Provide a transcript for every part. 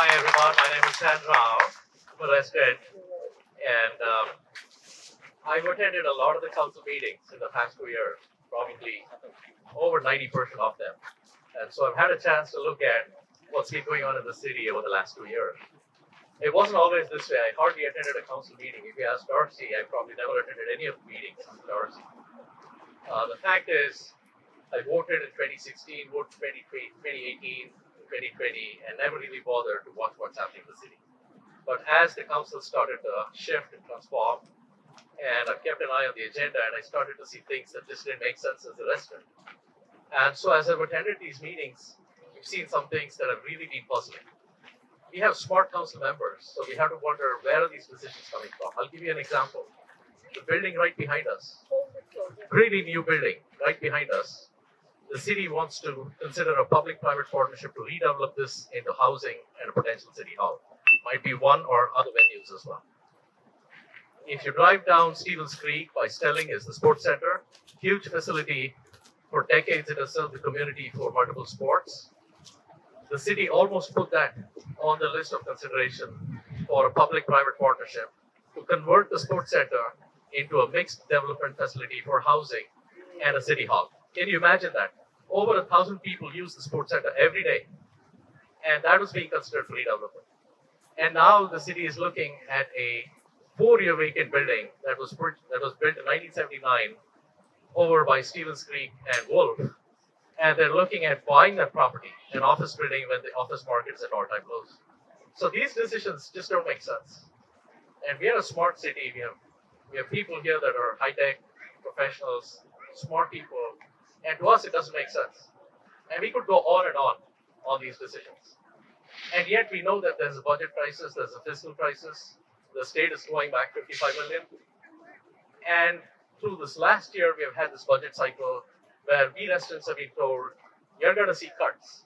Hi everyone, my name is Rao. I'm a resident and I've attended a lot of the council meetings in the past 2 years, probably over 90% of them. And so I've had a chance to look at what's been going on in the city over the last 2 years. It wasn't always this way. I hardly attended a council meeting. If you ask Darcy, I probably never attended any of the meetings with Darcy. The fact is, I voted in 2016, voted 2018, 2020, and never really bothered to watch what's happening in the city. But as the council started to shift and transform, and I've kept an eye on the agenda, and I started to see things that just didn't make sense as a resident. And so as I've attended these meetings, we've seen some things that have really been puzzling. We have smart council members, so we have to wonder, where are these decisions coming from? I'll give you an example. The building right behind us, pretty new building right behind us. The city wants to consider a public-private partnership to redevelop this into housing and a potential city hall. Might be one or other venues as well. If you drive down Stevens Creek by Stelling is the sports center, huge facility. For decades it has served the community for multiple sports. The city almost put that on the list of consideration for a public-private partnership to convert the sports center into a mixed development facility for housing and a city hall. Can you imagine that? Over 1,000 people use the sports center every day, and that was being considered for redevelopment. And now the city is looking at a 4-year vacant building that was built in 1979 over by Stevens Creek and Wolf, and they're looking at buying that property, an office building, when the office market is at all-time lows. So these decisions just don't make sense. And we are a smart city. We have people here that are high-tech professionals, smart people, and to us it doesn't make sense. And we could go on and on these decisions. And yet we know that there's a budget crisis, there's a fiscal crisis. The state is throwing back 55 million. And through this last year, we have had this budget cycle where we residents have been told, you're going to see cuts.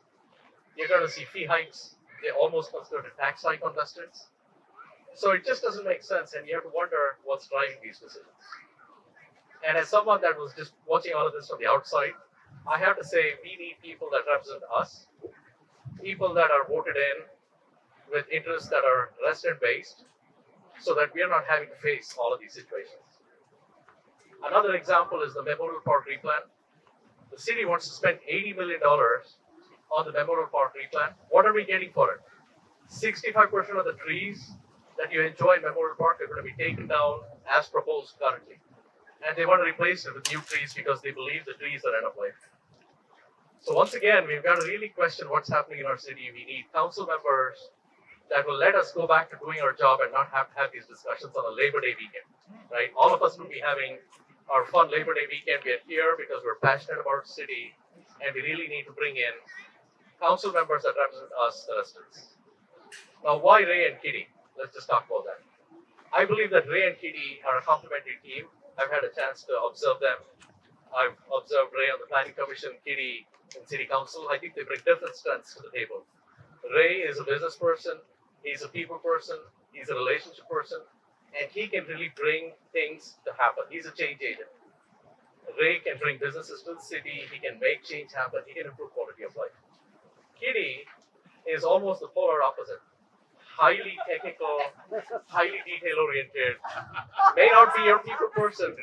You're going to see fee hikes. They almost considered a tax hike on residents. So it just doesn't make sense, and you have to wonder what's driving these decisions. And as someone that was just watching all of this from the outside, I have to say we need people that represent us, people that are voted in with interests that are resident-based, so that we are not having to face all of these situations. Another example is the Memorial Park replan. The city wants to spend $80 million on the Memorial Park replan. What are we getting for it? 65% of the trees that you enjoy in Memorial Park are going to be taken down as proposed currently. And they want to replace it with new trees because they believe the trees are end of life. So once again, we've got to really question what's happening in our city. We need council members that will let us go back to doing our job and not have to have these discussions on a Labor Day weekend, right? All of us will be having our fun Labor Day weekend. We are here because we're passionate about our city, and we really need to bring in council members that represent us, the residents. Now, why Ray and Kitty? Let's just talk about that. I believe that Ray and Kitty are a complementary team. I've had a chance to observe them. I've observed Ray on the Planning Commission, Kitty in City Council. I think they bring different strengths to the table. Ray is a business person. He's a people person. He's a relationship person. And he can really bring things to happen. He's a change agent. Ray can bring businesses to the city. He can make change happen. He can improve quality of life. Kitty is almost the polar opposite. Highly technical, highly detail-oriented. May not be your people person,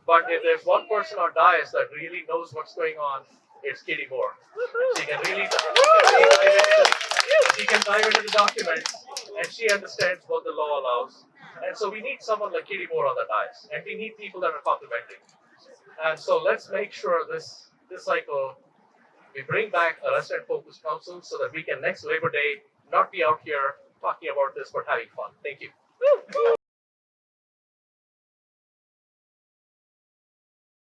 but if there's one person on dais that really knows what's going on, it's Kitty Moore. She can really dive into the documents, and she understands what the law allows. And so we need someone like Kitty Moore on the dais, and we need people that are complementary. And so let's make sure this cycle, we bring back a resident-focused council so that we can next Labor Day not be out here talking about this, but having fun. Thank you.